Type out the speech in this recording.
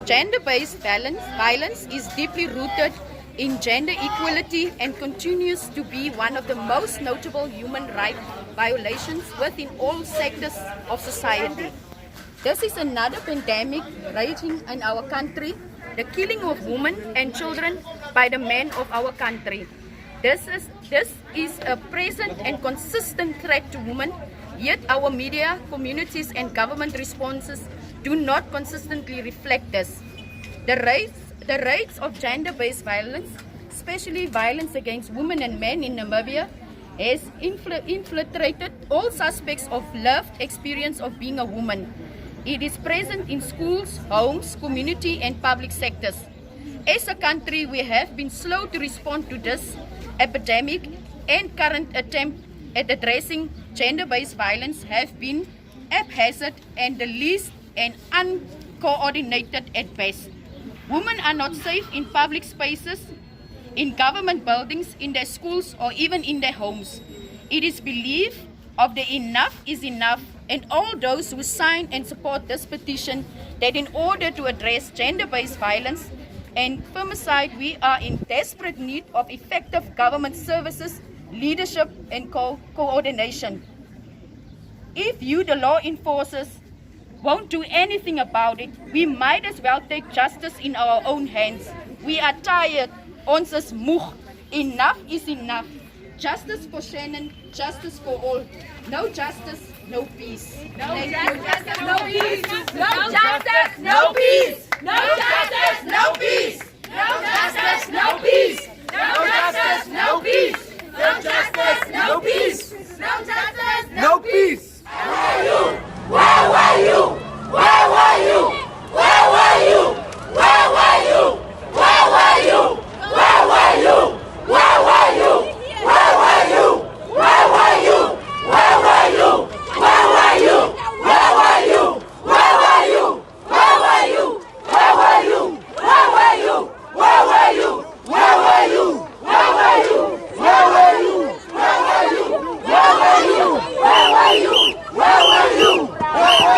Gender-based violence is deeply rooted in gender equality and continues to be one of the most notable human rights violations within all sectors of society. This is another pandemic raging in our country, the killing of women and children by the men of our country. This is a present and consistent threat to women, yet our media, communities and government responses do not consistently reflect this. The rates of gender-based violence, especially violence against women and men in Namibia, has infiltrated all aspects of lived experience of being a woman. It is present in schools, homes, community and public sectors. As a country, we have been slow to respond to this epidemic, and current attempt at addressing gender-based violence have been haphazard and the least and uncoordinated at best. Women are not safe in public spaces, in government buildings, in their schools or even in their homes. It is believed of the enough is enough, and all those who sign and support this petition that in order to address gender-based violence and femicide, we are in desperate need of effective government services, leadership and coordination. If you, the law enforcers, won't do anything about it, we might as well take justice in our own hands. We are tired. Ons is moeg. Enough is enough. Justice for Shannon, justice for all. No justice, no peace. No justice, no peace. No justice, no peace.